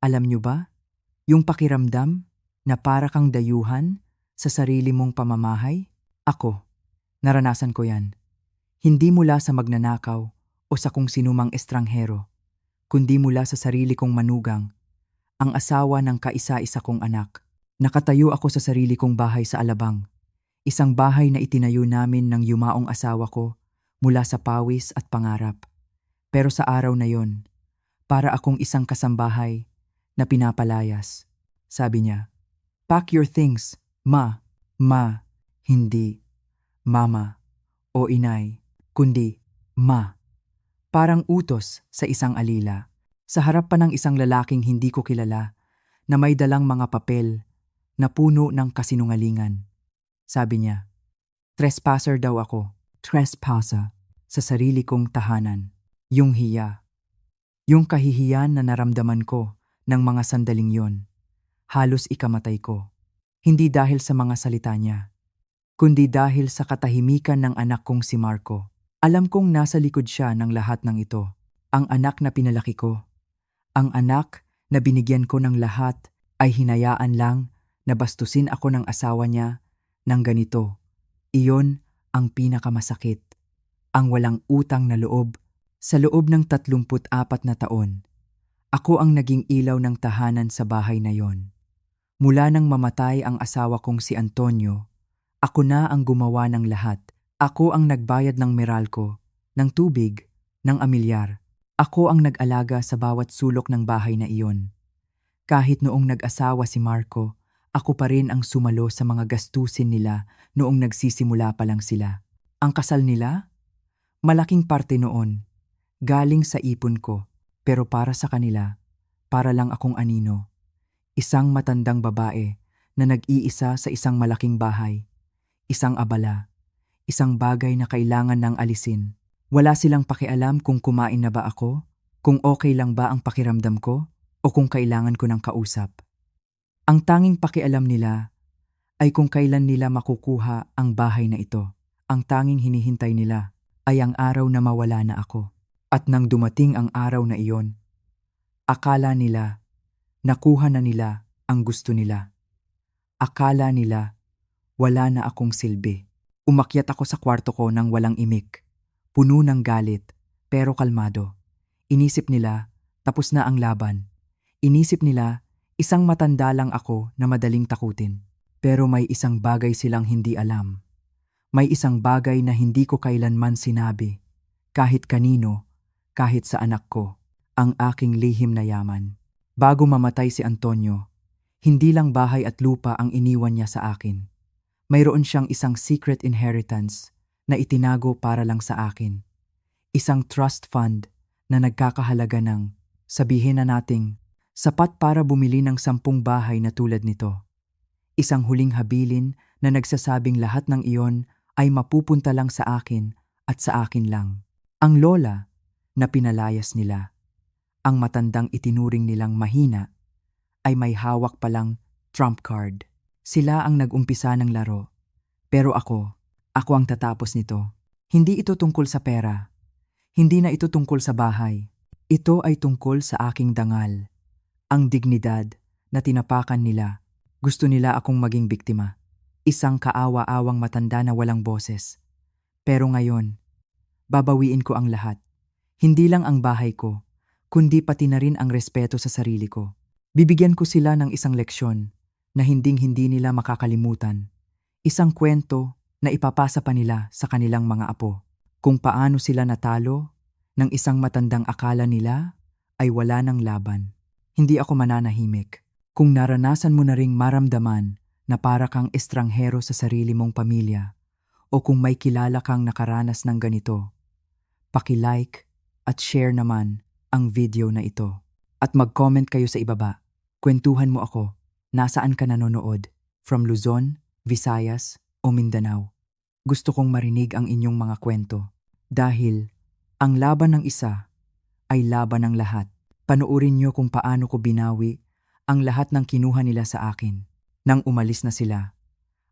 Alam nyo ba, yung pakiramdam na para kang dayuhan sa sarili mong pamamahay? Ako, naranasan ko yan. Hindi mula sa magnanakaw o sa kung sinumang estranghero, kundi mula sa sarili kong manugang, ang asawa ng kaisa-isa kong anak. Nakatayo ako sa sarili kong bahay sa Alabang, isang bahay na itinayo namin ng yumaong asawa ko mula sa pawis at pangarap. Pero sa araw na yon, para akong isang kasambahay na pinapalayas. Sabi niya, "Pack your things, ma." Ma, hindi mama o inay, kundi ma. Parang utos sa isang alila. Sa harap pa ng isang lalaking hindi ko kilala na may dalang mga papel na puno ng kasinungalingan. Sabi niya, trespasser daw ako. Trespasser sa sarili kong tahanan. Yung hiya. Yung kahihiyan na naramdaman ko ng mga sandaling yon. Halos ikamatay ko. Hindi dahil sa mga salita niya, kundi dahil sa katahimikan ng anak kong si Marco. Alam kong nasa likod siya ng lahat ng ito. Ang anak na pinalaki ko. Ang anak na binigyan ko ng lahat ay hinayaan lang na bastusin ako ng asawa niya ng ganito. Iyon ang pinakamasakit. Ang walang utang na loob. Sa loob ng 34 na taon, ako ang naging ilaw ng tahanan sa bahay na yon. Mula nang mamatay ang asawa kong si Antonio, ako na ang gumawa ng lahat. Ako ang nagbayad ng Meralco, ng tubig, ng amilyar. Ako ang nag-alaga sa bawat sulok ng bahay na iyon. Kahit noong nag-asawa si Marco, ako pa rin ang sumalo sa mga gastusin nila noong nagsisimula pa lang sila. Ang kasal nila? Malaking parte noon. Galing sa ipon ko, pero para sa kanila, para lang akong anino. Isang matandang babae na nag-iisa sa isang malaking bahay. Isang abala. Isang bagay na kailangan ng alisin. Wala silang pakialam kung kumain na ba ako, kung okay lang ba ang pakiramdam ko, o kung kailangan ko ng kausap. Ang tanging pakialam nila ay kung kailan nila makukuha ang bahay na ito. Ang tanging hinihintay nila ay ang araw na mawala na ako. At nang dumating ang araw na iyon, akala nila nakuha na nila ang gusto nila. Akala nila wala na akong silbi. Umakyat ako sa kwarto ko nang walang imik, puno ng galit, pero kalmado. Inisip nila tapos na ang laban. Inisip nila isang matanda lang ako na madaling takutin. Pero may isang bagay silang hindi alam. May isang bagay na hindi ko kailanman sinabi, kahit kanino, kahit sa anak ko, ang aking lihim na yaman. Bago mamatay si Antonio, hindi lang bahay at lupa ang iniwan niya sa akin. Mayroon siyang isang secret inheritance na itinago para lang sa akin. Isang trust fund na nagkakahalaga ng, sabihin na nating, sapat para bumili ng 10 bahay na tulad nito. Isang huling habilin na nagsasabing lahat ng iyon ay mapupunta lang sa akin at sa akin lang. Ang lola na pinalayas nila, ang matandang itinuring nilang mahina, ay may hawak palang trump card. Sila ang nag-umpisa ng laro. Pero ako ang tatapos nito. Hindi ito tungkol sa pera. Hindi na ito tungkol sa bahay. Ito ay tungkol sa aking dangal. Ang dignidad na tinapakan nila. Gusto nila akong maging biktima. Isang kaawa-awang matanda na walang boses. Pero ngayon, babawiin ko ang lahat. Hindi lang ang bahay ko, kundi pati na rin ang respeto sa sarili ko. Bibigyan ko sila ng isang leksyon na hinding-hindi nila makakalimutan. Isang kwento na ipapasa pa nila sa kanilang mga apo. Kung paano sila natalo ng isang matandang akala nila ay wala ng laban. Hindi ako mananahimik. Kung naranasan mo na ring maramdaman na para kang estranghero sa sarili mong pamilya o kung may kilala kang nakaranas ng ganito, paki-like at share naman ang video na ito. At mag-comment kayo sa ibaba. Kwentuhan mo ako. Nasaan ka nanonood? From Luzon, Visayas o Mindanao? Gusto kong marinig ang inyong mga kwento. Dahil ang laban ng isa ay laban ng lahat. Panoorin niyo kung paano ko binawi ang lahat ng kinuha nila sa akin nang umalis na sila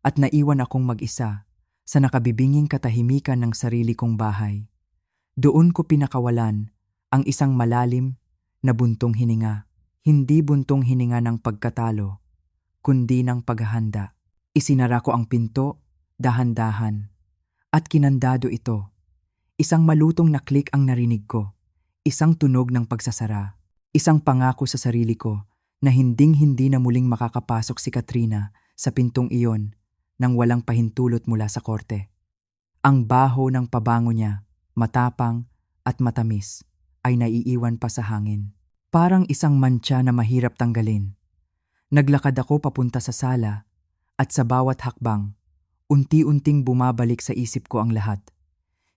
at naiwan akong mag-isa sa nakabibinging katahimikan ng sarili kong bahay. Doon ko pinakawalan ang isang malalim na buntong hininga. Hindi buntong hininga ng pagkatalo, kundi ng paghahanda. Isinara ko ang pinto, dahan-dahan, at kinandado ito. Isang malutong na click ang narinig ko. Isang tunog ng pagsasara. Isang pangako sa sarili ko na hinding-hindi na muling makakapasok si Katrina sa pintong iyon nang walang pahintulot mula sa korte. Ang baho ng pabango niya, matapang at matamis, ay naiiwan pa sa hangin. Parang isang mantsa na mahirap tanggalin. Naglakad ako papunta sa sala at sa bawat hakbang, unti-unting bumabalik sa isip ko ang lahat.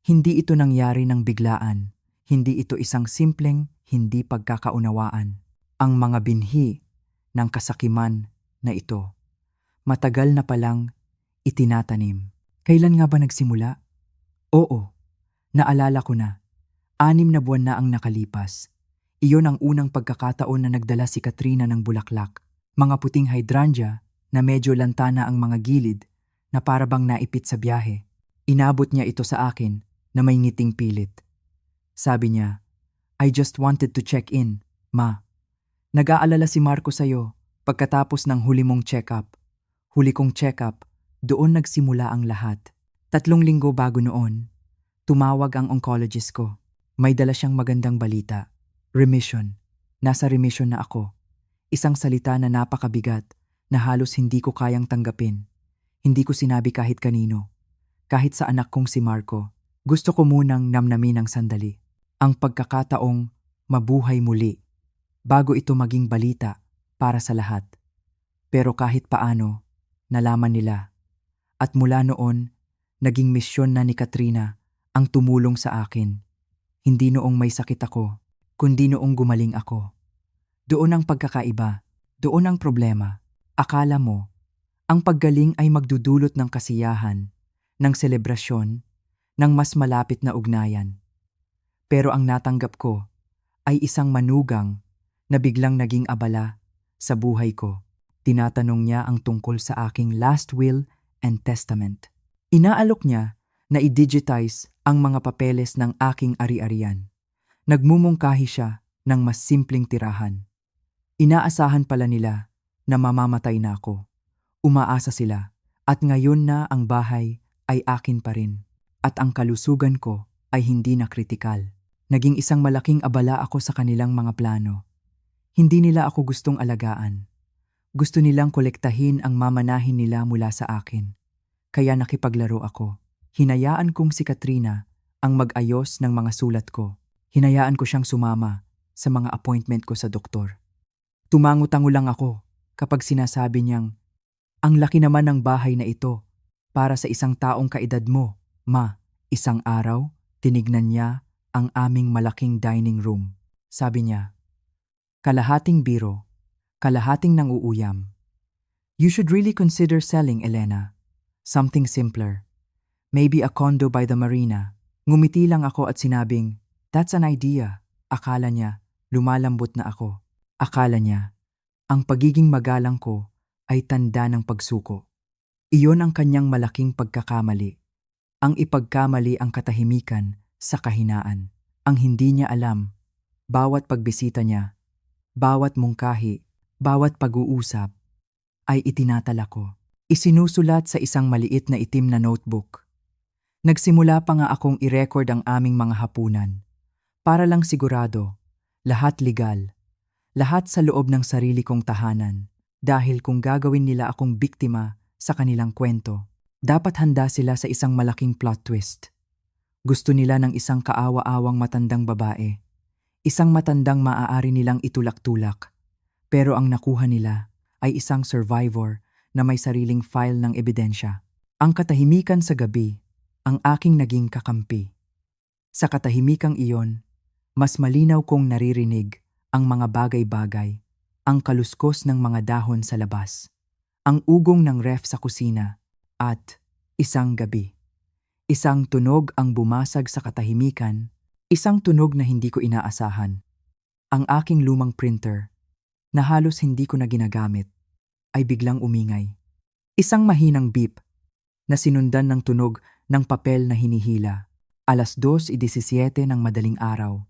Hindi ito nangyari ng biglaan. Hindi ito isang simpleng hindi pagkakaunawaan. Ang mga binhi ng kasakiman na ito, matagal na palang itinatanim. Kailan nga ba nagsimula? Oo, naalala ko na. 6 na buwan na ang nakalipas. Iyon ang unang pagkakataon na nagdala si Katrina ng bulaklak. Mga puting hydrangea na medyo lantana ang mga gilid na parabang naipit sa biyahe. Inabot niya ito sa akin na may ngiting pilit. Sabi niya, "I just wanted to check in, Ma. Nag-aalala si Marco sa'yo pagkatapos ng huli mong check-up." Huli kong check-up, doon nagsimula ang lahat. 3 linggo bago noon, tumawag ang oncologist ko. May dala siyang magandang balita. Remission. Nasa remission na ako. Isang salita na napakabigat na halos hindi ko kayang tanggapin. Hindi ko sinabi kahit kanino. Kahit sa anak kong si Marco. Gusto ko munang namnamin ng sandali. Ang pagkakataong mabuhay muli bago ito maging balita para sa lahat. Pero kahit paano, nalaman nila. At mula noon, naging misyon na ni Katrina ang tumulong sa akin. Hindi noong may sakit ako, kundi noong gumaling ako. Doon ang pagkakaiba, doon ang problema. Akala mo, ang paggaling ay magdudulot ng kasiyahan, ng selebrasyon, ng mas malapit na ugnayan. Pero ang natanggap ko ay isang manugang na biglang naging abala sa buhay ko. Tinatanong niya ang tungkol sa aking last will and testament. Inaalok niya na i-digitize ang mga papeles ng aking ari-arian. Nagmumungkahi siya ng mas simpleng tirahan. Inaasahan pala nila na mamamatay na ako. Umaasa sila at ngayon na ang bahay ay akin pa rin. At ang kalusugan ko ay hindi na kritikal. Naging isang malaking abala ako sa kanilang mga plano. Hindi nila ako gustong alagaan. Gusto nilang kolektahin ang mamanahin nila mula sa akin. Kaya nakipaglaro ako. Hinayaan kong si Katrina ang mag-ayos ng mga sulat ko. Hinayaan ko siyang sumama sa mga appointment ko sa doktor. Tumango-tango lang ako kapag sinasabi niyang, "Ang laki naman ng bahay na ito para sa isang taong kaedad mo, Ma." Isang araw, tinignan niya ang aming malaking dining room. Sabi niya, "Kalahating biro, kalahating nanguuyam. You should really consider selling, Elena. Something simpler. Maybe a condo by the marina." Ngumiti lang ako at sinabing, "That's an idea." Akala niya, lumalambot na ako. Akala niya, ang pagiging magalang ko ay tanda ng pagsuko. Iyon ang kanyang malaking pagkakamali. Ang ipagkamali ang katahimikan sa kahinaan. Ang hindi niya alam, bawat pagbisita niya, bawat mungkahi, bawat pag-uusap, ay itinatala ko. Isinusulat sa isang maliit na itim na notebook. Nagsimula pa nga akong i-record ang aming mga hapunan. Para lang sigurado, lahat legal, lahat sa loob ng sarili kong tahanan. Dahil kung gagawin nila akong biktima sa kanilang kwento, dapat handa sila sa isang malaking plot twist. Gusto nila ng isang kaawa-awang matandang babae. Isang matandang maaari nilang itulak-tulak. Pero ang nakuha nila ay isang survivor na may sariling file ng ebidensya. Ang katahimikan sa gabi, ang aking naging kakampi. Sa katahimikang iyon, mas malinaw kong naririnig ang mga bagay-bagay, ang kaluskos ng mga dahon sa labas, ang ugong ng ref sa kusina, at isang gabi. Isang tunog ang bumasag sa katahimikan, isang tunog na hindi ko inaasahan. Ang aking lumang printer, na halos hindi ko na ginagamit, ay biglang umingay. Isang mahinang beep na sinundan ng tunog ng papel na hinihila. 2:17 ng madaling araw.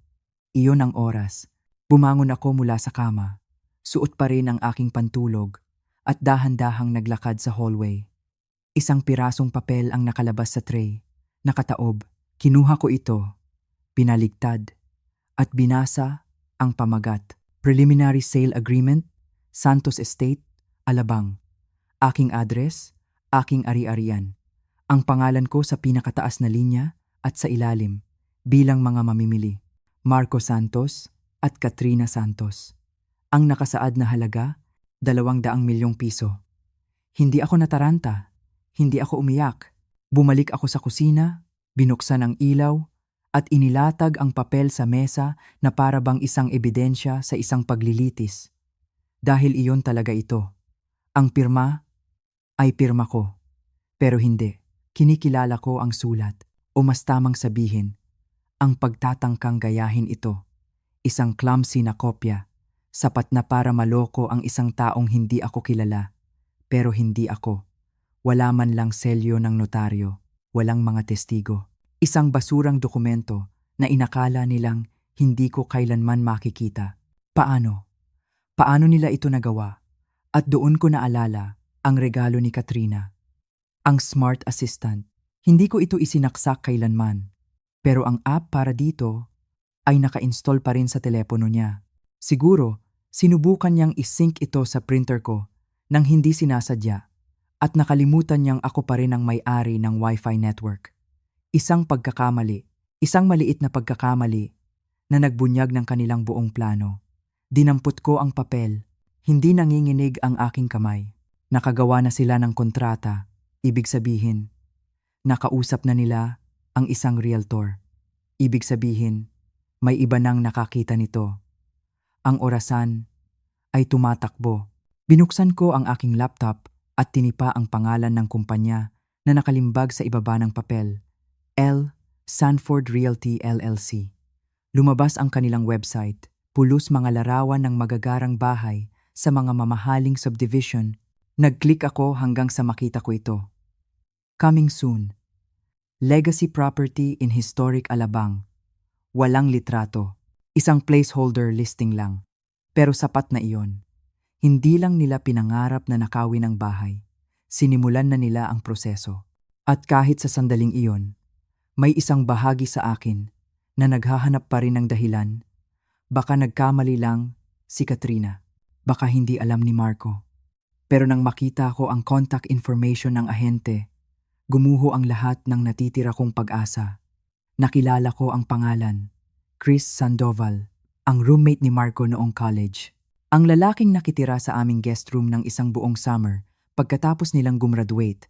Iyon ang oras. Bumangon ako mula sa kama. Suot pa rin ang aking pantulog at dahan-dahang naglakad sa hallway. Isang pirasong papel ang nakalabas sa tray. Nakataob. Kinuha ko ito, binaligtad, at binasa ang pamagat. Preliminary Sale Agreement, Santos Estate, Alabang. Aking address, aking ari-arian. Ang pangalan ko sa pinakataas na linya at sa ilalim bilang mga mamimili. Marco Santos at Katrina Santos. Ang nakasaad na halaga, 200 milyong piso. Hindi ako nataranta, hindi ako umiyak. Bumalik ako sa kusina, binuksan ang ilaw, at inilatag ang papel sa mesa na para bang isang ebidensya sa isang paglilitis. Dahil iyon talaga ito. Ang pirma ay pirma ko. Pero hindi. Kinikilala ko ang sulat. O mas tamang sabihin, ang pagtatangkang gayahin ito. Isang clumsy na kopya. Sapat na para maloko ang isang taong hindi ako kilala. Pero hindi ako. Wala man lang selyo ng notaryo. Walang mga testigo. Isang basurang dokumento na inakala nilang hindi ko kailanman makikita. Paano? Paano nila ito nagawa? At doon ko naalala ang regalo ni Katrina. Ang smart assistant. Hindi ko ito isinaksak kailanman. Pero ang app para dito ay naka-install pa rin sa telepono niya. Siguro, sinubukan niyang isync ito sa printer ko nang hindi sinasadya at nakalimutan niyang ako pa rin ang may-ari ng Wi-Fi network. Isang pagkakamali, isang maliit na pagkakamali na nagbunyag ng kanilang buong plano. Dinampot ko ang papel, hindi nanginginig ang aking kamay. Nakagawa na sila ng kontrata, ibig sabihin, nakausap na nila ang isang realtor. Ibig sabihin, may iba nang nakakita nito. Ang orasan ay tumatakbo. Binuksan ko ang aking laptop at tinipa ang pangalan ng kumpanya na nakalimbag sa ibaba ng papel. L. Sanford Realty LLC. Lumabas ang kanilang website, pulos mga larawan ng magagarang bahay sa mga mamahaling subdivision. Nag-click ako hanggang sa makita ko ito. Coming soon. Legacy property in historic Alabang. Walang litrato. Isang placeholder listing lang. Pero sapat na iyon. Hindi lang nila pinangarap na nakawin ang bahay. Sinimulan na nila ang proseso. At kahit sa sandaling iyon, may isang bahagi sa akin na naghahanap pa rin ng dahilan. Baka nagkamali lang si Katrina. Baka hindi alam ni Marco. Pero nang makita ko ang contact information ng ahente, gumuho ang lahat ng natitira kong pag-asa. Nakilala ko ang pangalan, Chris Sandoval, ang roommate ni Marco noong college. Ang lalaking nakitira sa aming guest room ng isang buong summer pagkatapos nilang gumraduate.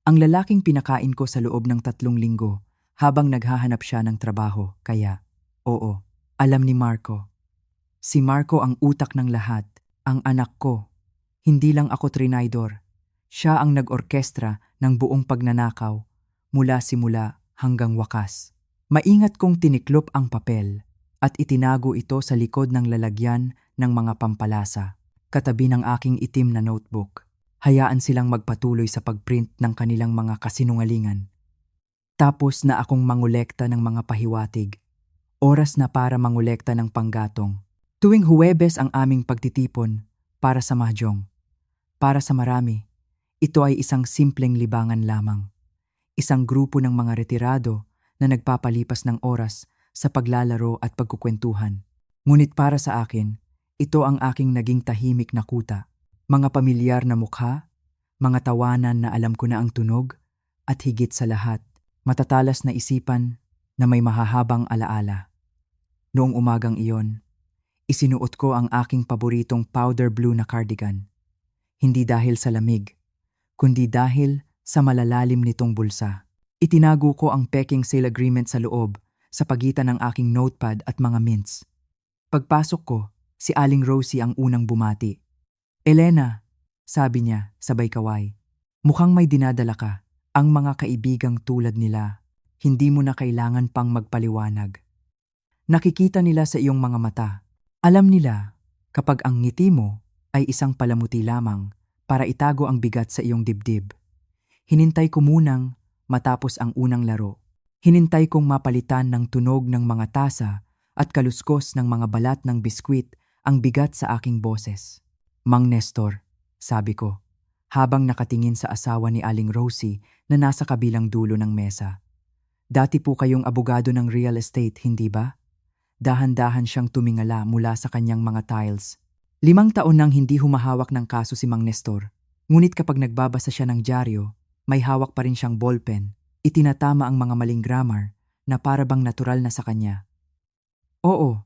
Ang lalaking pinakain ko sa loob ng 3 linggo habang naghahanap siya ng trabaho. Kaya, oo, alam ni Marco. Si Marco ang utak ng lahat, ang anak ko. Hindi lang ako trinaydor. Siya ang nag-orkestra ng buong pagnanakaw, mula simula hanggang wakas. Maingat kong tiniklop ang papel at itinago ito sa likod ng lalagyan ng mga pampalasa, katabi ng aking itim na notebook. Hayaan silang magpatuloy sa pagprint ng kanilang mga kasinungalingan. Tapos na akong mangolekta ng mga pahiwatig. Oras na para mangolekta ng panggatong. Tuwing Huwebes ang aming pagtitipon para sa mahjong. Para sa marami, ito ay isang simpleng libangan lamang. Isang grupo ng mga retirado na nagpapalipas ng oras sa paglalaro at pagkukwentuhan. Ngunit para sa akin, ito ang aking naging tahimik na kuta. Mga pamilyar na mukha, mga tawanan na alam ko na ang tunog, at higit sa lahat, matatalas na isipan na may mahahabang alaala. Noong umagang iyon, isinuot ko ang aking paboritong powder blue na cardigan. Hindi dahil sa lamig, kundi dahil sa malalalim nitong bulsa. Itinago ko ang packing sale agreement sa loob sa pagitan ng aking notepad at mga mints. Pagpasok ko, si Aling Rosie ang unang bumati. "Elena," sabi niya, sabay kaway. "Mukhang may dinadala ka. Ang mga kaibigang tulad nila, hindi mo na kailangan pang magpaliwanag. Nakikita nila sa iyong mga mata. Alam nila kapag ang ngiti mo ay isang palamuti lamang para itago ang bigat sa iyong dibdib. Hinintay ko munang matapos ang unang laro. Hinintay kong mapalitan ng tunog ng mga tasa at kaluskos ng mga balat ng biskwit ang bigat sa aking boses. Mang Nestor, sabi ko, habang nakatingin sa asawa ni Aling Rosie na nasa kabilang dulo ng mesa. Dati po kayong abogado ng real estate, hindi ba? Dahan-dahan siyang tumingala mula sa kanyang mga tiles. 5 taon nang hindi humahawak ng kaso si Mang Nestor. Ngunit kapag nagbabasa siya ng dyaryo, may hawak pa rin siyang ballpen. Itinatama ang mga maling grammar na para bang natural na sa kanya. Oo.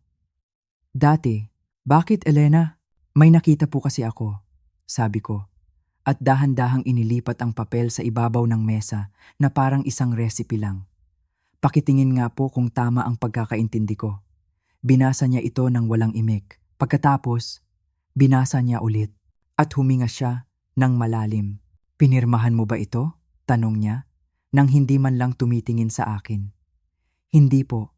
Dati. Bakit, Elena? May nakita po kasi ako, sabi ko. At dahan-dahang inilipat ang papel sa ibabaw ng mesa na parang isang recipe lang. Pakitingin nga po kung tama ang pagkakaintindi ko. Binasa niya ito ng walang imik. Pagkatapos, binasa niya ulit at huminga siya ng malalim. Pinirmahan mo ba ito? Tanong niya, nang hindi man lang tumitingin sa akin. Hindi po.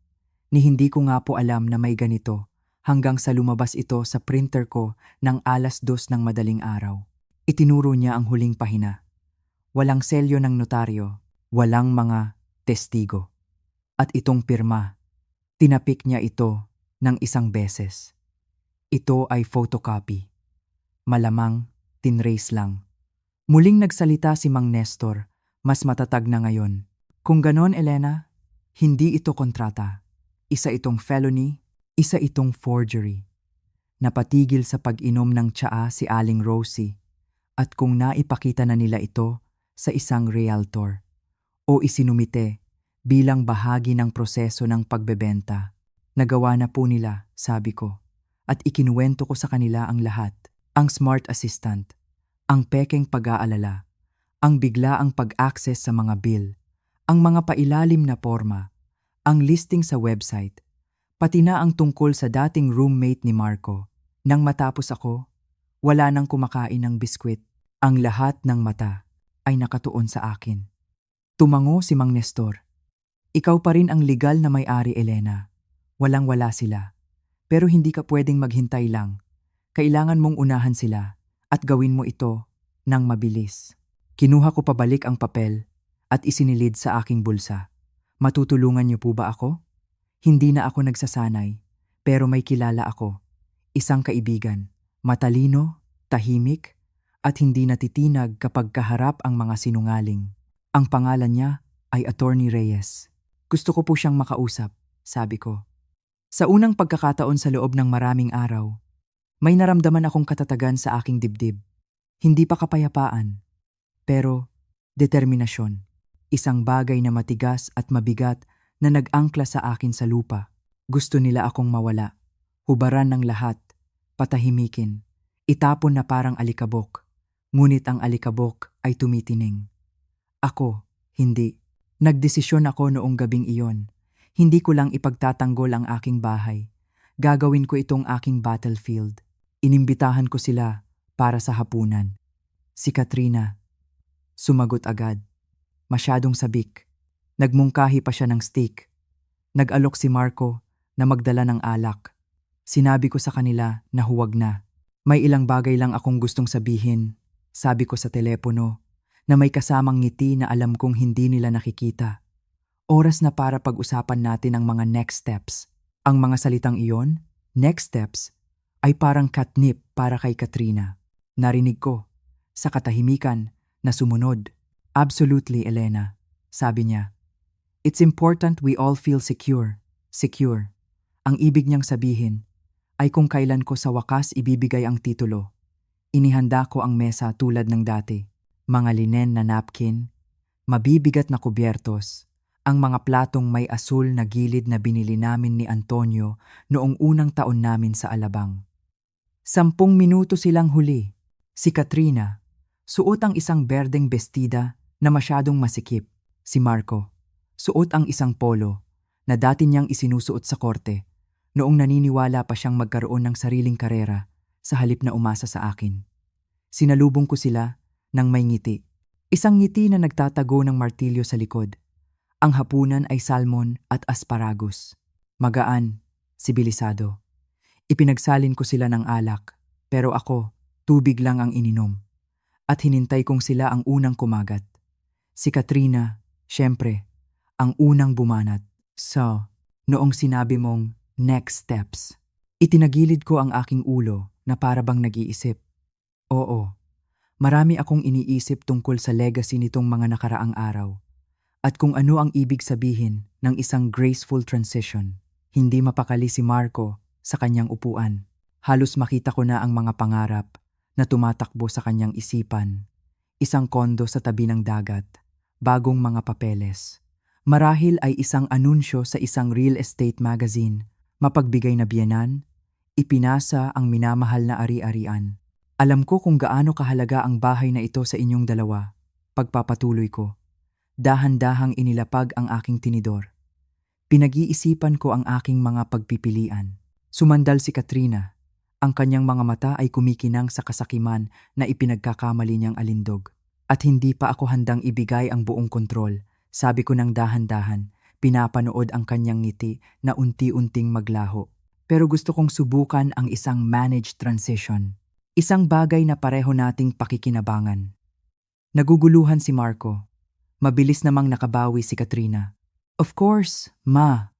Hindi ko nga po alam na may ganito hanggang sa lumabas ito sa printer ko ng 2:00 ng madaling araw. Itinuro niya ang huling pahina. Walang selyo ng notaryo, walang mga testigo. At itong pirma, tinapik niya ito ng isang beses. Ito ay photocopy. Malamang, tinrace lang. Muling nagsalita si Mang Nestor, mas matatag na ngayon. Kung ganon, Elena, hindi ito kontrata. Isa itong felony, isa itong forgery. Napatigil sa pag-inom ng tsaa si Aling Rosie at kung naipakita na nila ito sa isang realtor o isinumite bilang bahagi ng proseso ng pagbebenta. Nagawa na po nila, sabi ko, at ikinuwento ko sa kanila ang lahat. Ang smart assistant, ang pekeng pag-aalala, ang biglaang pag-access sa mga bill, ang mga pailalim na porma, ang listing sa website, pati na ang tungkol sa dating roommate ni Marco. Nang matapos ako, wala nang kumakain ng biskwit. Ang lahat ng mata ay nakatuon sa akin. Tumango si Mang Nestor. Ikaw pa rin ang legal na may-ari, Elena. Walang-wala sila. Pero hindi ka pwedeng maghintay lang. Kailangan mong unahan sila at gawin mo ito nang mabilis. Kinuha ko pabalik ang papel at isinilid sa aking bulsa. Matutulungan niyo po ba ako? Hindi na ako nagsasanay, pero may kilala ako. Isang kaibigan, matalino, tahimik, at hindi natitinag kapag kaharap ang mga sinungaling. Ang pangalan niya ay Attorney Reyes. Gusto ko po siyang makausap, sabi ko. Sa unang pagkakataon sa loob ng maraming araw, may naramdaman akong katatagan sa aking dibdib. Hindi pa kapayapaan, pero determinasyon. Isang bagay na matigas at mabigat na nag-angkla sa akin sa lupa. Gusto nila akong mawala, hubaran ng lahat, patahimikin, itapon na parang alikabok. Ngunit ang alikabok ay tumitining. Ako, hindi. Nagdesisyon ako noong gabing iyon. Hindi ko lang ipagtatanggol ang aking bahay. Gagawin ko itong aking battlefield. Inimbitahan ko sila para sa hapunan. Si Katrina, sumagot agad. Masyadong sabik. Nagmungkahi pa siya ng stick. Nag-alok si Marco na magdala ng alak. Sinabi ko sa kanila na huwag na. May ilang bagay lang akong gustong sabihin, sabi ko sa telepono, na may kasamang ngiti na alam kong hindi nila nakikita. Oras na para pag-usapan natin ang mga next steps. Ang mga salitang iyon, next steps, ay parang catnip para kay Katrina. Narinig ko, sa katahimikan, na sumunod. Absolutely, Elena, sabi niya. It's important we all feel secure. Secure. Ang ibig niyang sabihin ay kung kailan ko sa wakas ibibigay ang titulo. Inihanda ko ang mesa tulad ng dati. Mga linen na napkin, mabibigat na kubyertos, ang mga platong may asul na gilid na binili namin ni Antonio noong unang taon namin sa Alabang. 10 minuto silang huli. Si Katrina, suot ang isang berdeng bestida na masyadong masikip. Si Marco, suot ang isang polo na dati niyang isinusuot sa korte noong naniniwala pa siyang magkaroon ng sariling karera sa halip na umasa sa akin. Sinalubong ko sila nang may ngiti. Isang ngiti na nagtatago ng martilyo sa likod. Ang hapunan ay salmon at asparagus. Magaan, sibilisado. Ipinagsalin ko sila ng alak, pero ako, tubig lang ang ininom. At hinintay kong sila ang unang kumagat. Si Katrina, syempre, ang unang bumanat. So, noong sinabi mong next steps, Itinagilid ko ang aking ulo na para bang nag-iisip. Oo, marami akong iniisip tungkol sa legacy nitong mga nakaraang araw at kung ano ang ibig sabihin ng isang graceful transition. Hindi mapakali si Marco sa kanyang upuan. Halos makita ko na ang mga pangarap na tumatakbo sa kanyang isipan. Isang kondo sa tabi ng dagat, bagong mga papeles. Marahil ay isang anunsyo sa isang real estate magazine, mapagbigay na biyenan, ipinasa ang minamahal na ari-arian. Alam ko kung gaano kahalaga ang bahay na ito sa inyong dalawa. Pagpapatuloy ko. Dahan-dahang inilapag ang aking tinidor. Pinag-iisipan ko ang aking mga pagpipilian. Sumandal si Katrina. Ang kanyang mga mata ay kumikinang sa kasakiman na ipinagkakamali niyang alindog. At hindi pa ako handang ibigay ang buong kontrol. Sabi ko ng dahan-dahan, pinapanood ang kanyang ngiti na unti-unting maglaho. Pero gusto kong subukan ang isang managed transition. Isang bagay na pareho nating pakikinabangan. Naguguluhan si Marco. Mabilis namang nakabawi si Katrina. Of course, Ma.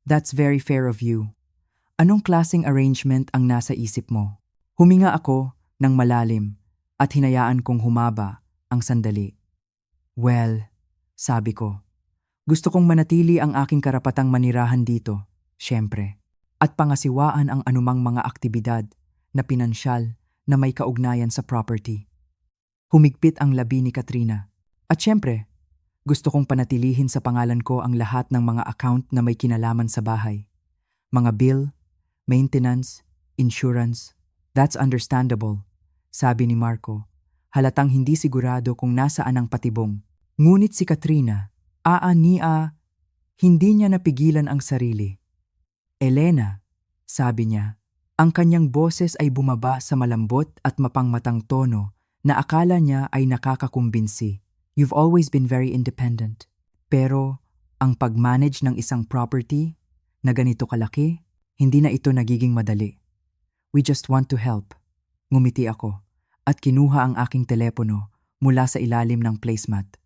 That's very fair of you. Anong klaseng arrangement ang nasa isip mo? Huminga ako ng malalim at hinayaan kong humaba ang sandali. Well, sabi ko, gusto kong manatili ang aking karapatang manirahan dito, syempre. At pangasiwaan ang anumang mga aktibidad na pinansyal na may kaugnayan sa property. Humigpit ang labi ni Katrina. At syempre, gusto kong panatilihin sa pangalan ko ang lahat ng mga account na may kinalaman sa bahay. Mga bill, maintenance, insurance. That's understandable, sabi ni Marco. Halatang hindi sigurado kung nasaan ang patibong. Ngunit si Katrina, hindi niya napigilan ang sarili. Elena, sabi niya, ang kanyang boses ay bumaba sa malambot at mapangmatang tono na akala niya ay nakakakumbinsi. You've always been very independent. Pero ang pag-manage ng isang property na ganito kalaki, hindi na ito nagiging madali. We just want to help. Ngumiti ako at kinuha ang aking telepono mula sa ilalim ng placemat.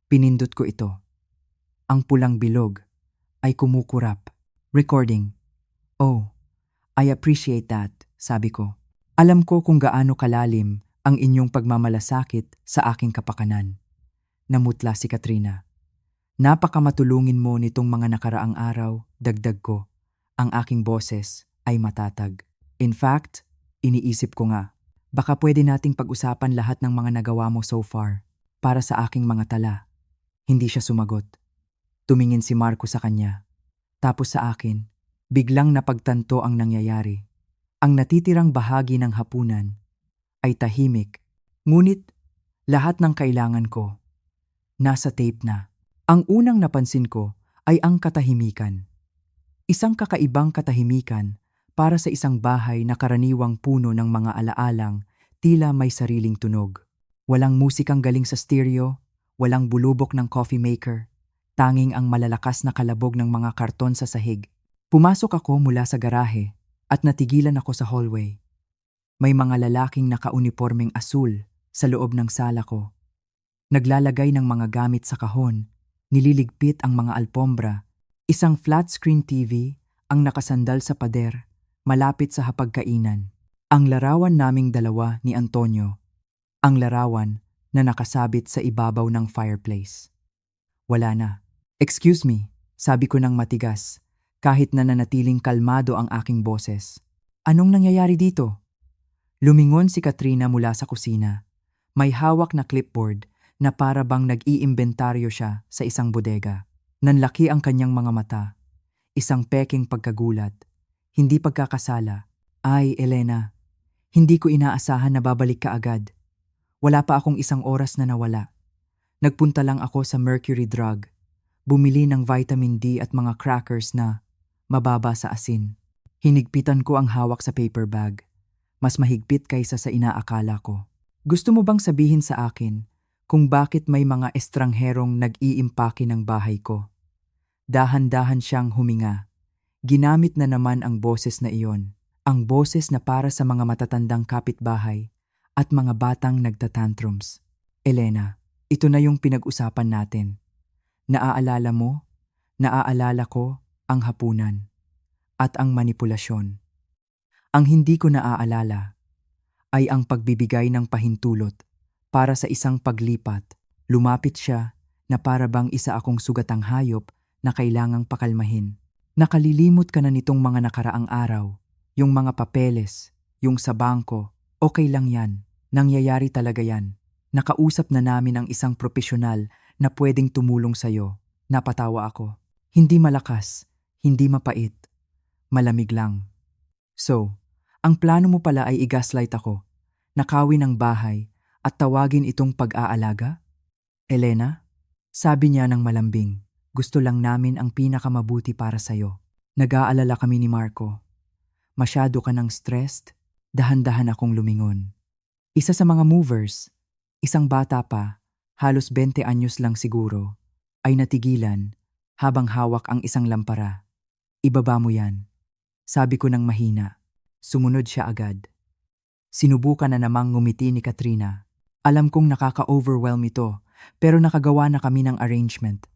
Pinindot ko ito. Ang pulang bilog ay kumukurap. Recording. Oh, I appreciate that, sabi ko. Alam ko kung gaano kalalim ang inyong pagmamalasakit sa aking kapakanan. Namutla si Katrina. Napakamatulungin mo nitong mga nakaraang araw, dagdag ko. Ang aking boses ay matatag. In fact, iniisip ko nga, baka pwede nating pag-usapan lahat ng mga nagawa mo so far para sa aking mga tala. Hindi siya sumagot. Tumingin si Marco sa kanya. Tapos sa akin, biglang napagtanto ang nangyayari. Ang natitirang bahagi ng hapunan ay tahimik, ngunit lahat ng kailangan ko nasa tape na. Ang unang napansin ko ay ang katahimikan. Isang kakaibang katahimikan para sa isang bahay na karaniwang puno ng mga alaalang tila may sariling tunog. Walang musikang galing sa stereo, walang bulubok ng coffee maker, tanging ang malalakas na kalabog ng mga karton sa sahig. Pumasok ako mula sa garahe at natigilan ako sa hallway. May mga lalaking nakaunipormeng asul sa loob ng sala ko. Naglalagay ng mga gamit sa kahon, nililigpit ang mga alpombra. Isang flat-screen TV ang nakasandal sa pader, malapit sa hapagkainan. Ang larawan naming dalawa ni Antonio. Ang larawan na nakasabit sa ibabaw ng fireplace. Wala na. Excuse me, sabi ko ng matigas, kahit na nanatiling kalmado ang aking boses. Anong nangyayari dito? Lumingon si Katrina mula sa kusina. May hawak na clipboard na para bang nag-iimbentaryo siya sa isang bodega. Nanlaki ang kanyang mga mata. Isang peking pagkagulat. Hindi pagkakasala. Ay, Elena, hindi ko inaasahan na babalik ka agad. Wala pa akong isang oras na nawala. Nagpunta lang ako sa Mercury Drug. Bumili ng vitamin D at mga crackers na mababa sa asin. Hinigpitan ko ang hawak sa paper bag. Mas mahigpit kaysa sa inaakala ko. Gusto mo bang sabihin sa akin kung bakit may mga estrangherong nag-iimpake ng bahay ko? Dahan-dahan siyang huminga. Ginamit na naman ang boses na iyon. Ang boses na para sa mga matatandang kapitbahay at mga batang nagtatantrums. Elena, ito na yung pinag-usapan natin. Naaalala mo? Naaalala ko ang hapunan at ang manipulasyon. Ang hindi ko naaalala ay ang pagbibigay ng pahintulot para sa isang paglipat. Lumapit siya na para bang isa akong sugatang hayop na kailangang pakalmahin. Nakalilimot ka na nitong mga nakaraang araw, yung mga papeles, yung sa bangko, okay lang yan. Nangyayari talaga yan. Nakausap na namin ang isang propesyonal na pwedeng tumulong sa'yo. Napatawa ako. Hindi malakas, hindi mapait, malamig lang. So, ang plano mo pala ay i-gaslight ako, nakawin ang bahay at tawagin itong pag-aalaga? Elena? Sabi niya ng malambing, gusto lang namin ang pinakamabuti para sa'yo. Nag-aalala kami ni Marco. Masyado ka ng stressed, dahan-dahan akong lumingon. Isa sa mga movers, isang bata pa, halos 20 anyos lang siguro, ay natigilan habang hawak ang isang lampara. Ibaba mo yan. Sabi ko ng mahina. Sumunod siya agad. Sinubukan na namang ngumiti ni Katrina. Alam kong nakaka-overwhelm ito, pero nakagawa na kami ng arrangement.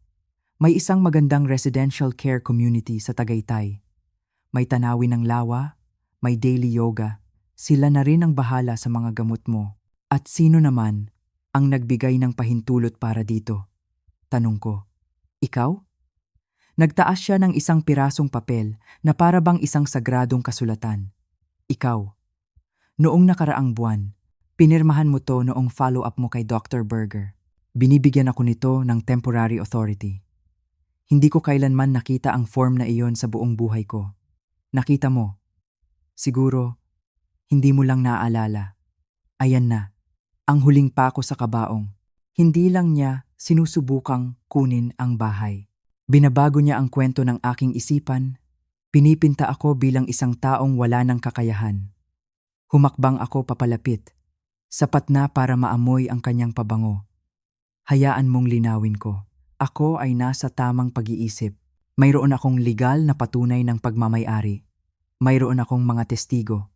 May isang magandang residential care community sa Tagaytay. May tanawin ng lawa, may daily yoga. Sila na rin ang bahala sa mga gamot mo. At sino naman ang nagbigay ng pahintulot para dito? Tanong ko. Ikaw? Nagtaas siya ng isang pirasong papel na para bang isang sagradong kasulatan. Ikaw. Noong nakaraang buwan, pinirmahan mo to noong follow-up mo kay Dr. Berger. Binibigyan ako nito ng temporary authority. Hindi ko kailanman nakita ang form na iyon sa buong buhay ko. Nakita mo. Siguro, hindi mo lang naaalala. Ayan na, ang huling pako sa kabaong. Hindi lang niya sinusubukang kunin ang bahay. Binabago niya ang kwento ng aking isipan. Pinipinta ako bilang isang taong wala ng kakayahan. Humakbang ako papalapit. Sapat na para maamoy ang kanyang pabango. Hayaan mong linawin ko. Ako ay nasa tamang pag-iisip. Mayroon akong legal na patunay ng pagmamay-ari. Mayroon akong mga testigo.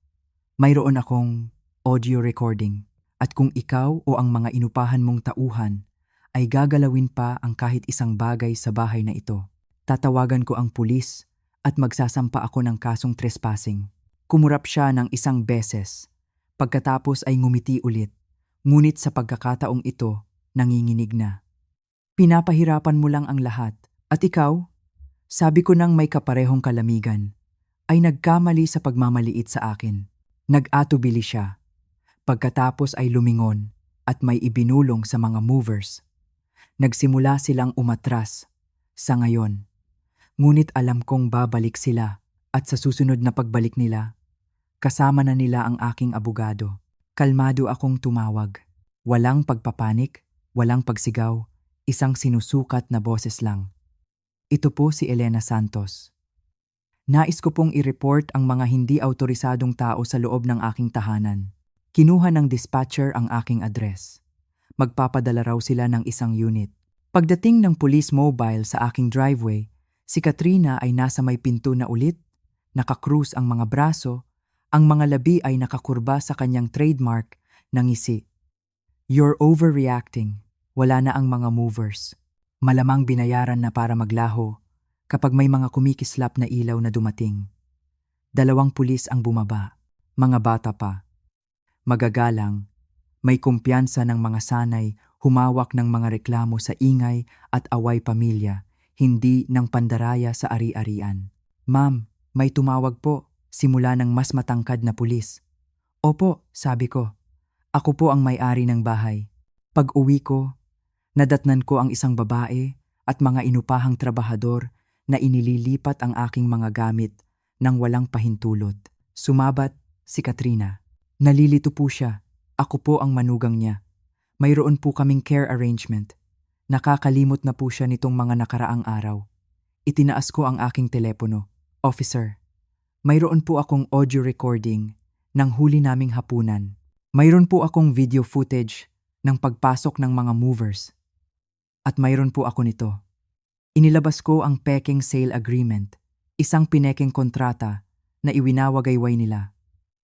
Mayroon akong audio recording. At kung ikaw o ang mga inupahan mong tauhan ay gagalawin pa ang kahit isang bagay sa bahay na ito, tatawagan ko ang pulis at magsasampa ako ng kasong trespassing. Kumurap siya ng isang beses. Pagkatapos ay ngumiti ulit. Ngunit sa pagkakataong ito, nanginginig na. Pinapahirapan mo lang ang lahat. At ikaw? Sabi ko nang may kaparehong kalamigan, ay nagkamali sa pagmamaliit sa akin. Nag-atubili siya. Pagkatapos ay lumingon at may ibinulong sa mga movers. Nagsimula silang umatras sa ngayon. Ngunit alam kong babalik sila at sa susunod na pagbalik nila, kasama na nila ang aking abogado. Kalmado akong tumawag. Walang pagpapanik, walang pagsigaw, isang sinusukat na boses lang. Ito po si Elena Santos. Nais ko pong i-report ang mga hindi autorisadong tao sa loob ng aking tahanan. Kinuha ng dispatcher ang aking address. Magpapadala raw sila ng isang unit. Pagdating ng police mobile sa aking driveway, si Katrina ay nasa may pinto na ulit, nakakrus ang mga braso, ang mga labi ay nakakurba sa kanyang trademark na ngisi. You're overreacting. Wala na ang mga movers. Malamang binayaran na para maglaho kapag may mga kumikislap na ilaw na dumating. 2 pulis ang bumaba, mga bata pa. Magagalang, may kumpiyansa ng mga sanay, humawak ng mga reklamo sa ingay at away pamilya, hindi ng pandaraya sa ari-arian. Ma'am, may tumawag po, simula ng mas matangkad na pulis. Opo, sabi ko. Ako po ang may-ari ng bahay. Pag-uwi ko, nadatnan ko ang isang babae at mga inupahang trabahador na inililipat ang aking mga gamit nang walang pahintulot. Sumabat si Katrina. Nalilito po siya. Ako po ang manugang niya. Mayroon po kaming care arrangement. Nakakalimot na po siya nitong mga nakaraang araw. Itinaas ko ang aking telepono. Officer, mayroon po akong audio recording ng huli naming hapunan. Mayroon po akong video footage ng pagpasok ng mga movers. At mayroon po ako nito. Inilabas ko ang peking sale agreement, isang pinekeng kontrata na iwinawagayway nila.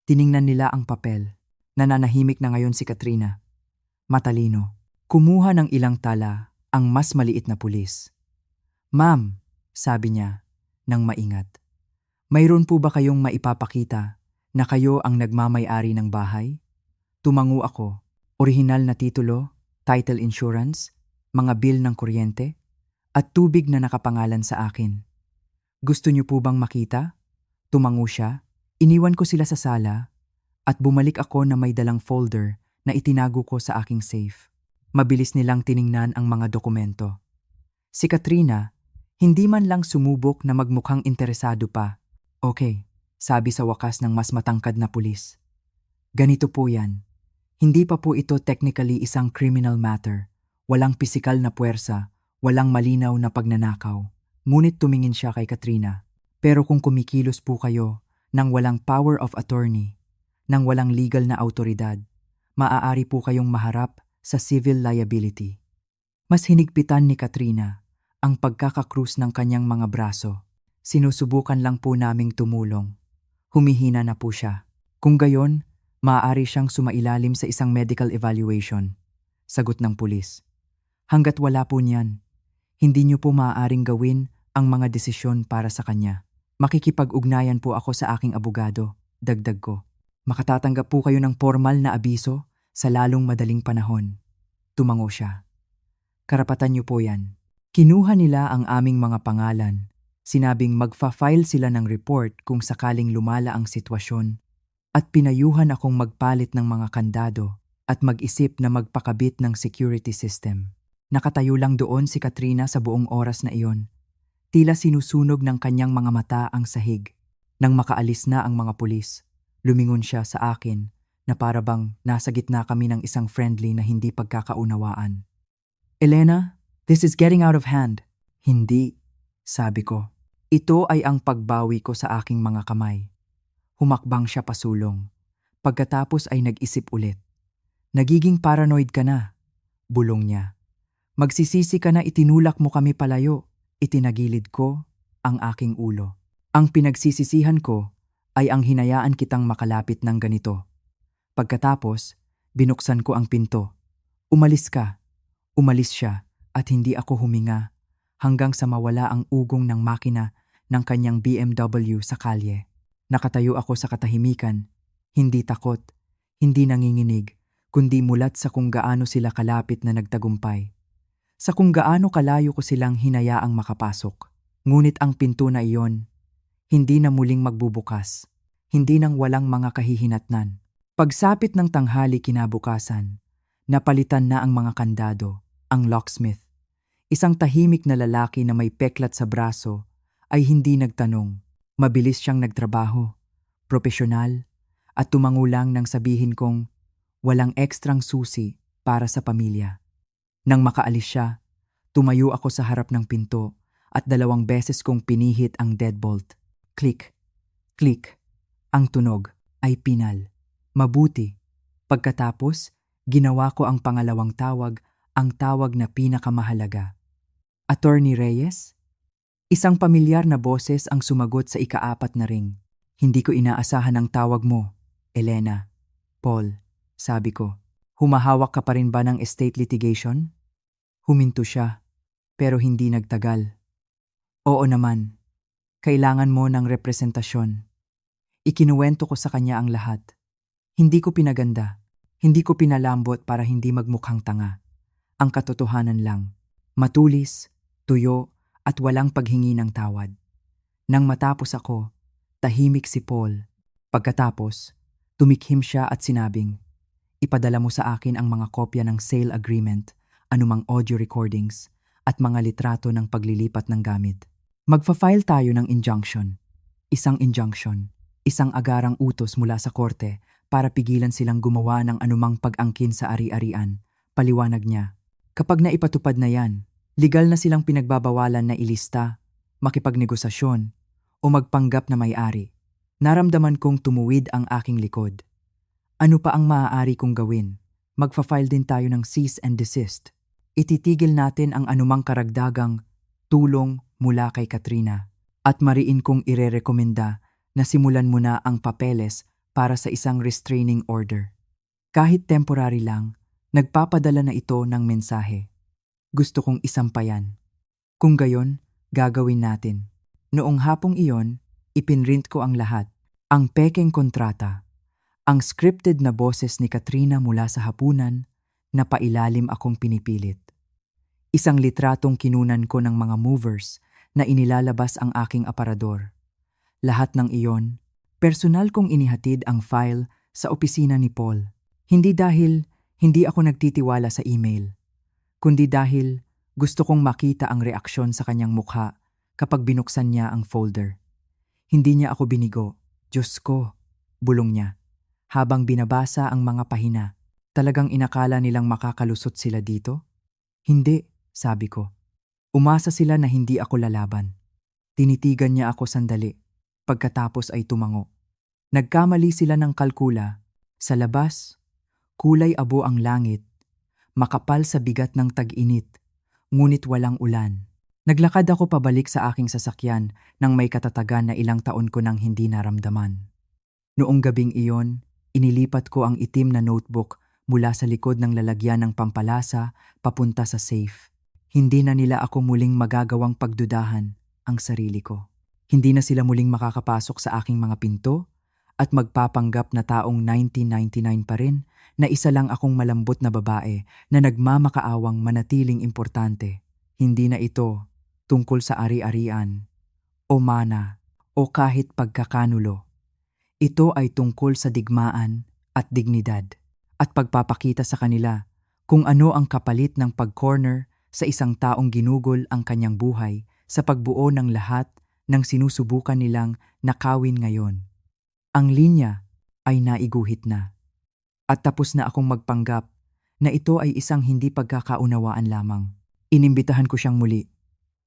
Tiningnan nila ang papel. Nananahimik na ngayon si Katrina. Matalino. Kumuha ng ilang tala ang mas maliit na pulis. Ma'am, sabi niya, nang maingat. Mayroon po ba kayong maipapakita na kayo ang nagmamay-ari ng bahay? Tumango ako. Orihinal na titulo, title insurance, mga bill ng kuryente, at tubig na nakapangalan sa akin. Gusto niyo po bang makita? Tumango siya. Iniwan ko sila sa sala at bumalik ako na may dalang folder na itinago ko sa aking safe. Mabilis nilang tiningnan ang mga dokumento. Si Katrina, hindi man lang sumubok na magmukhang interesado pa. Okay, sabi sa wakas ng mas matangkad na pulis. Ganito po yan. Hindi pa po ito technically isang criminal matter. Walang pisikal na puwersa, walang malinaw na pagnanakaw. Ngunit tumingin siya kay Katrina. Pero kung kumikilos po kayo nang walang power of attorney, nang walang legal na autoridad, maaari po kayong maharap sa civil liability. Mas hinigpitan ni Katrina ang pagkakakrus ng kanyang mga braso. Sinusubukan lang po naming tumulong. Humihina na po siya. Kung gayon, maaari siyang sumailalim sa isang medical evaluation. Sagot ng pulis. Hanggat wala po niyan, hindi niyo po maaaring gawin ang mga desisyon para sa kanya. Makikipag-ugnayan po ako sa aking abogado, dagdag ko. Makatatanggap po kayo ng formal na abiso sa lalong madaling panahon. Tumango siya. Karapatan niyo po yan. Kinuha nila ang aming mga pangalan. Sinabing magfa-file sila ng report kung sakaling lumala ang sitwasyon. At pinayuhan akong magpalit ng mga kandado at mag-isip na magpakabit ng security system. Nakatayo lang doon si Katrina sa buong oras na iyon. Tila sinusunog ng kanyang mga mata ang sahig. Nang makaalis na ang mga pulis, lumingon siya sa akin na para bang nasa gitna kami ng isang friendly na hindi pagkakaunawaan. Elena, this is getting out of hand. Hindi, sabi ko. Ito ay ang pagbawi ko sa aking mga kamay. Humakbang siya pasulong. Pagkatapos ay nag-isip ulit. Nagiging paranoid ka na, bulong niya. Magsisisi ka na itinulak mo kami palayo. Itinagilid ko ang aking ulo. Ang pinagsisisihan ko ay ang hinayaan kitang makalapit ng ganito. Pagkatapos, binuksan ko ang pinto. Umalis ka. Umalis siya at hindi ako huminga hanggang sa mawala ang ugong ng makina ng kanyang BMW sa kalye. Nakatayo ako sa katahimikan, hindi takot, hindi nanginginig, kundi mulat sa kung gaano sila kalapit na nagtagumpay. Sa kung gaano kalayo ko silang hinayaang makapasok. Ngunit ang pinto na iyon, hindi na muling magbubukas, hindi nang walang mga kahihinatnan. Pagsapit ng tanghali kinabukasan, napalitan na ang mga kandado, ang locksmith. Isang tahimik na lalaki na may peklat sa braso ay hindi nagtanong. Mabilis siyang nagtrabaho, propesyonal, at tumango lang nang sabihin kong walang ekstrang susi para sa pamilya. Nang makaalis siya, tumayo ako sa harap ng pinto at 2 beses kong pinihit ang deadbolt. Click, click. Ang tunog ay pinal. Mabuti. Pagkatapos, ginawa ko ang pangalawang tawag, ang tawag na pinakamahalaga. Attorney Reyes? Isang pamilyar na boses ang sumagot sa ika-4 na ring. Hindi ko inaasahan ang tawag mo, Elena. Paul, sabi ko. Humahawak ka pa rin ba ng estate litigation? Huminto siya, pero hindi nagtagal. Oo naman. Kailangan mo ng representasyon. Ikinuwento ko sa kanya ang lahat. Hindi ko pinaganda. Hindi ko pinalambot para hindi magmukhang tanga. Ang katotohanan lang. Matulis, tuyo, at walang paghingi ng tawad. Nang matapos ako, tahimik si Paul. Pagkatapos, tumikhim siya at sinabing, ipadala mo sa akin ang mga kopya ng sale agreement, anumang audio recordings, at mga litrato ng paglilipat ng gamit. Magfa-file tayo ng injunction. Isang agarang utos mula sa korte para pigilan silang gumawa ng anumang pag-angkin sa ari-arian, paliwanag niya. Kapag naipatupad na yan, legal na silang pinagbabawalan na ilista, makipagnegosasyon, o magpanggap na may-ari. Naramdaman kong tumuwid ang aking likod. Ano pa ang maaari kong gawin? Magfa-file din tayo ng cease and desist. Ititigil natin ang anumang karagdagang tulong mula kay Katrina at mariin kong irerekomenda na simulan mo na ang papeles para sa isang restraining order. Kahit temporary lang, nagpapadala na ito ng mensahe. Gusto kong isampayan. Kung gayon, gagawin natin. Noong hapong iyon, ipinrint ko ang lahat. Ang pekeng kontrata, ang scripted na boses ni Katrina mula sa hapunan na pailalim akong pinipilit. Isang litratong kinunan ko ng mga movers na inilalabas ang aking aparador. Lahat ng iyon, personal kong inihatid ang file sa opisina ni Paul. Hindi dahil hindi ako nagtitiwala sa email, kundi dahil gusto kong makita ang reaksyon sa kanyang mukha kapag binuksan niya ang folder. Hindi niya ako binigo. Diyos ko, bulong niya. Habang binabasa ang mga pahina, talagang inakala nilang makakalusot sila dito? Hindi, sabi ko. Umasa sila na hindi ako lalaban. Tinitigan niya ako sandali. Pagkatapos ay tumango. Nagkamali sila ng kalkula. Sa labas, kulay abo ang langit, makapal sa bigat ng tag-init, ngunit walang ulan. Naglakad ako pabalik sa aking sasakyan nang may katatagan na ilang taon ko nang hindi naramdaman. Noong gabing iyon, inilipat ko ang itim na notebook mula sa likod ng lalagyan ng pampalasa papunta sa safe. Hindi na nila ako muling magagawang pagdudahan ang sarili ko. Hindi na sila muling makakapasok sa aking mga pinto at magpapanggap na taong 1999 pa rin na isa lang akong malambot na babae na nagmamakaawang manatiling importante. Hindi na ito tungkol sa ari-arian o mana o kahit pagkakanulo. Ito ay tungkol sa digmaan at dignidad at pagpapakita sa kanila kung ano ang kapalit ng pag-corner sa isang taong ginugol ang kanyang buhay sa pagbuo ng lahat ng sinusubukan nilang nakawin ngayon. Ang linya ay naiguhit na at tapos na akong magpanggap na ito ay isang hindi pagkakaunawaan lamang. Inimbitahan ko siyang muli.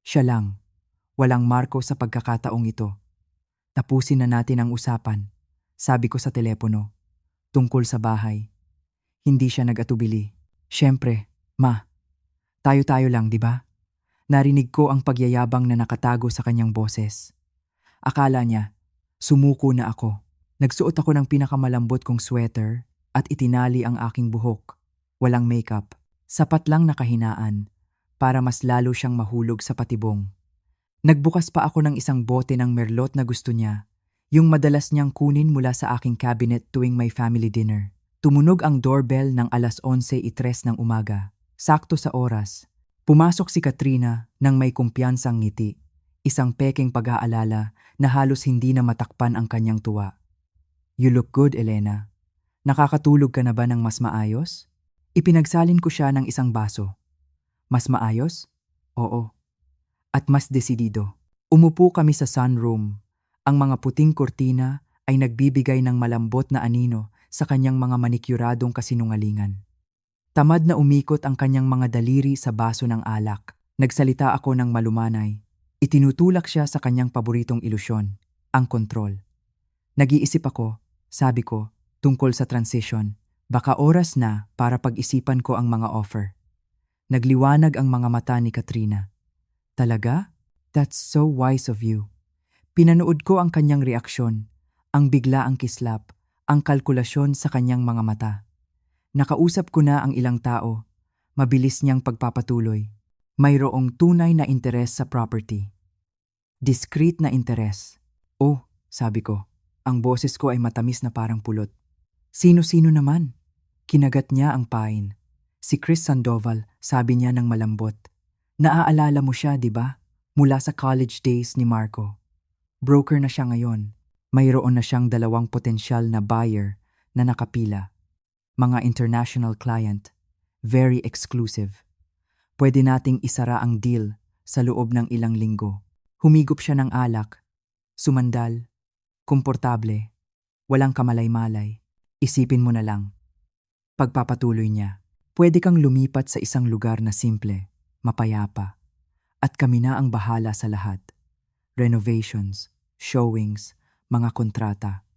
Siya lang, walang Marco sa pagkakataong ito. Tapusin na natin ang usapan, sabi ko sa telepono, tungkol sa bahay. Hindi siya nag-atubili. Siyempre, ma, tayo-tayo lang, di ba? Narinig ko ang pagyayabang na nakatago sa kanyang boses. Akala niya, sumuko na ako. Nagsuot ako ng pinakamalambot kong sweater at itinali ang aking buhok. Walang makeup, sapat lang na kahinaan para mas lalo siyang mahulog sa patibong. Nagbukas pa ako ng isang bote ng merlot na gusto niya, yung madalas niyang kunin mula sa aking cabinet tuwing may family dinner. Tumunog ang doorbell ng 11:03 ng umaga, sakto sa oras. Pumasok si Katrina nang may kumpiyansang ngiti, isang pekeng pag-aalala na halos hindi na matakpan ang kanyang tuwa. You look good, Elena. Nakakatulog ka na ba ng mas maayos? Ipinagsalin ko siya ng isang baso. Mas maayos? Oo. At mas desidido. Umupo kami sa sunroom. Ang mga puting kurtina ay nagbibigay ng malambot na anino sa kanyang mga manikyuradong kasinungalingan. Tamad na umikot ang kanyang mga daliri sa baso ng alak. Nagsalita ako ng malumanay. Itinutulak siya sa kanyang paboritong ilusyon, ang kontrol. Nag-iisip ako, sabi ko, tungkol sa transition. Baka oras na para pag-isipan ko ang mga offer. Nagliwanag ang mga mata ni Katrina. Talaga? That's so wise of you. Pinanood ko ang kanyang reaksyon, ang biglaang kislap, ang kalkulasyon sa kanyang mga mata. Nakausap ko na ang ilang tao, mabilis niyang pagpapatuloy. Mayroong tunay na interes sa property. Discreet na interes. Oh, sabi ko, ang boses ko ay matamis na parang pulot. Sino-sino naman? Kinagat niya ang pain. Si Chris Sandoval, sabi niya ng malambot. Naaalala mo siya, di ba? Mula sa college days ni Marco. Broker na siya ngayon. Mayroon na siyang 2 potensyal na buyer na nakapila. Mga international client. Very exclusive. Pwede nating isara ang deal sa loob ng ilang linggo. Humigop siya ng alak. Sumandal. Komportable. Walang kamalay-malay. Isipin mo na lang. Pagpapatuloy niya. Pwede kang lumipat sa isang lugar na simple, mapayapa. At kami na ang bahala sa lahat. Renovations, showings, mga kontrata.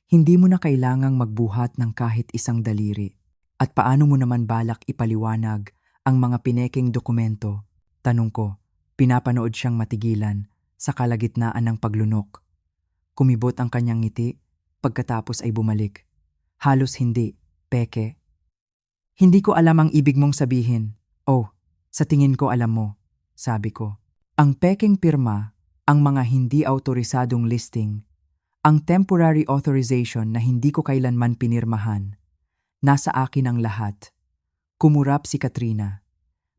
Hindi mo na kailangang magbuhat ng kahit isang daliri. At paano mo naman balak ipaliwanag ang mga pinekeng dokumento? Tanong ko, pinapanood siyang matigilan sa kalagitnaan ng paglunok. Kumibot ang kanyang ngiti, pagkatapos ay bumalik. Halos hindi, peke. Hindi ko alam ang ibig mong sabihin. Oh, sa tingin ko alam mo, sabi ko. Ang pekeng pirma, ang mga hindi autorisadong listing, Ang temporary authorization na hindi ko kailanman pinirmahan. Nasa akin ang lahat. Kumurap si Katrina.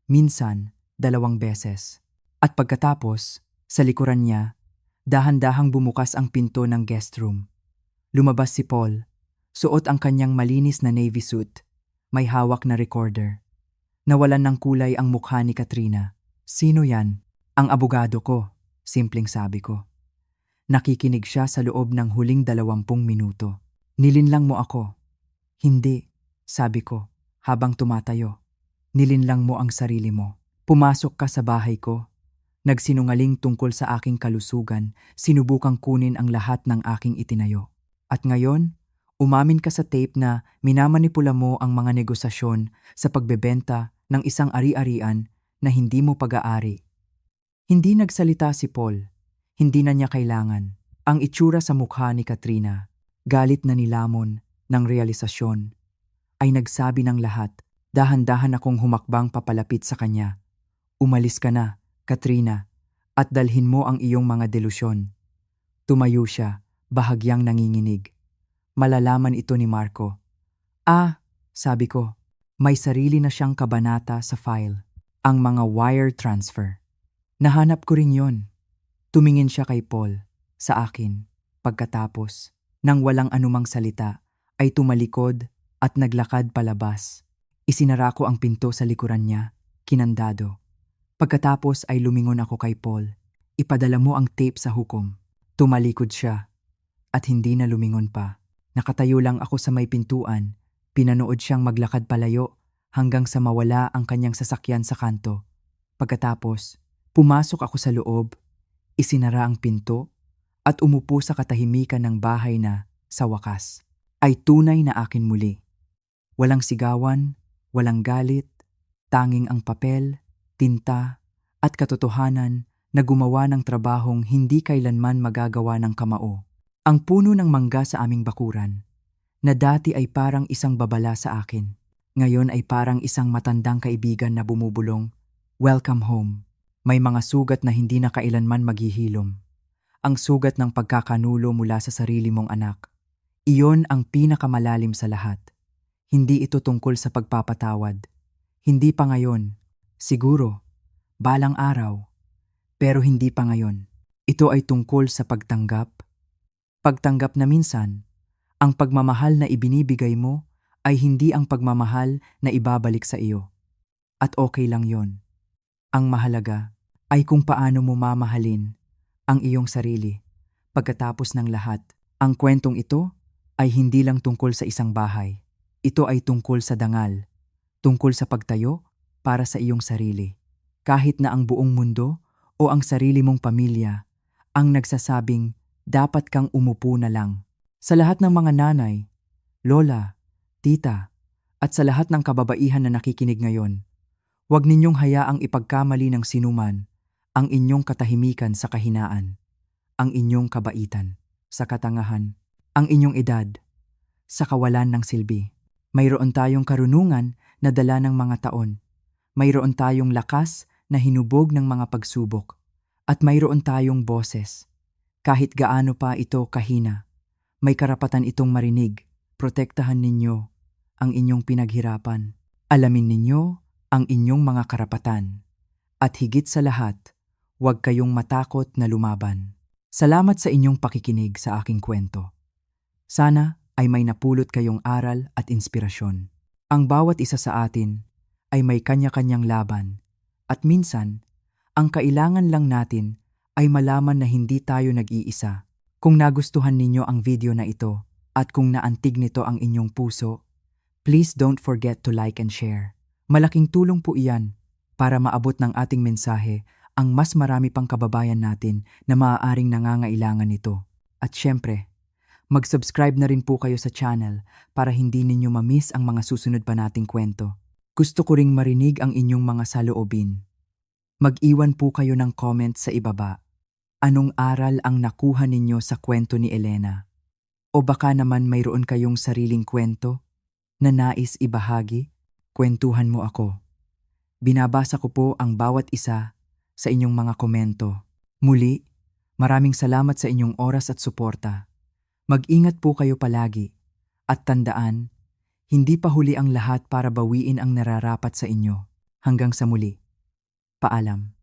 Minsan, 2 beses. At pagkatapos, sa likuran niya, dahan-dahang bumukas ang pinto ng guest room. Lumabas si Paul. Suot ang kanyang malinis na navy suit. May hawak na recorder. Nawalan ng kulay ang mukha ni Katrina. Sino yan? Ang abogado ko, simpleng sabi ko. Nakikinig siya sa loob ng huling 20 minuto. Nilinlang mo ako. Hindi, sabi ko, habang tumatayo. Nilinlang mo ang sarili mo. Pumasok ka sa bahay ko. Nagsinungaling tungkol sa aking kalusugan, sinubukang kunin ang lahat ng aking itinayo. At ngayon, umamin ka sa tape na minamanipula mo ang mga negosasyon sa pagbebenta ng isang ari-arian na hindi mo pag-aari. Hindi nagsalita si Paul. Hindi na niya kailangan. Ang itsura sa mukha ni Katrina, galit na nilamon ng realisasyon, ay nagsabi ng lahat. Dahan-dahan akong humakbang papalapit sa kanya. Umalis ka na, Katrina, at dalhin mo ang iyong mga delusyon. Tumayo siya, bahagyang nanginginig. Malalaman ito ni Marco. Sabi ko, may sarili na siyang kabanata sa file. Ang mga wire transfer. Nahanap ko rin yon. Tumingin siya kay Paul, sa akin. Pagkatapos, nang walang anumang salita, ay tumalikod at naglakad palabas. Isinara ko ang pinto sa likuran niya, kinandado. Pagkatapos ay lumingon ako kay Paul. Ipadala mo ang tape sa hukom. Tumalikod siya, at hindi na lumingon pa. Nakatayo lang ako sa may pintuan, pinanood siyang maglakad palayo hanggang sa mawala ang kanyang sasakyan sa kanto. Pagkatapos, pumasok ako sa loob, isinara ang pinto, at umupo sa katahimikan ng bahay na, sa wakas, ay tunay na akin muli. Walang sigawan, walang galit, tanging ang papel, tinta, at katotohanan na gumawa ng trabahong hindi kailanman magagawa ng kamao. Ang puno ng mangga sa aming bakuran, na dati ay parang isang babala sa akin, ngayon ay parang isang matandang kaibigan na bumubulong, "Welcome home." May mga sugat na hindi na kailanman maghihilom. Ang sugat ng pagkakanulo mula sa sarili mong anak. Iyon ang pinakamalalim sa lahat. Hindi ito tungkol sa pagpapatawad. Hindi pa ngayon. Siguro, balang araw. Pero hindi pa ngayon. Ito ay tungkol sa pagtanggap. Pagtanggap na minsan, ang pagmamahal na ibinibigay mo ay hindi ang pagmamahal na ibabalik sa iyo. At okay lang yon. Ang mahalaga ay kung paano mo mamahalin ang iyong sarili. Pagkatapos ng lahat, ang kwentong ito ay hindi lang tungkol sa isang bahay. Ito ay tungkol sa dangal, tungkol sa pagtayo para sa iyong sarili. Kahit na ang buong mundo o ang sarili mong pamilya ang nagsasabing dapat kang umupo na lang. Sa lahat ng mga nanay, lola, tita, at sa lahat ng kababaihan na nakikinig ngayon, huwag ninyong hayaang ipagkamali ng sinuman ang inyong katahimikan sa kahinaan, ang inyong kabaitan sa katangahan, ang inyong edad sa kawalan ng silbi. Mayroon tayong karunungan na dala ng mga taon. Mayroon tayong lakas na hinubog ng mga pagsubok. At mayroon tayong boses. Kahit gaano pa ito kahina, may karapatan itong marinig. Protektahan ninyo ang inyong pinaghirapan. Alamin ninyo ang inyong mga karapatan. At higit sa lahat, huwag kayong matakot na lumaban. Salamat sa inyong pakikinig sa aking kwento. Sana ay may napulot kayong aral at inspirasyon. Ang bawat isa sa atin ay may kanya-kanyang laban, at minsan, ang kailangan lang natin ay malaman na hindi tayo nag-iisa. Kung nagustuhan ninyo ang video na ito at kung naantig nito ang inyong puso, please don't forget to like and share. Malaking tulong po iyan para maabot ng ating mensahe ang mas marami pang kababayan natin na maaaring nangangailangan nito. At syempre, mag-subscribe na rin po kayo sa channel para hindi ninyo ma-miss ang mga susunod pa nating kwento. Gusto ko ring marinig ang inyong mga saloobin. Mag-iwan po kayo ng comment sa ibaba. Anong aral ang nakuha ninyo sa kwento ni Elena? O baka naman mayroon kayong sariling kwento na nais ibahagi? Kwentuhan mo ako. Binabasa ko po ang bawat isa sa inyong mga komento. Muli, maraming salamat sa inyong oras at suporta. Mag-ingat po kayo palagi. At tandaan, hindi pa huli ang lahat para bawiin ang nararapat sa inyo. Hanggang sa muli. Paalam.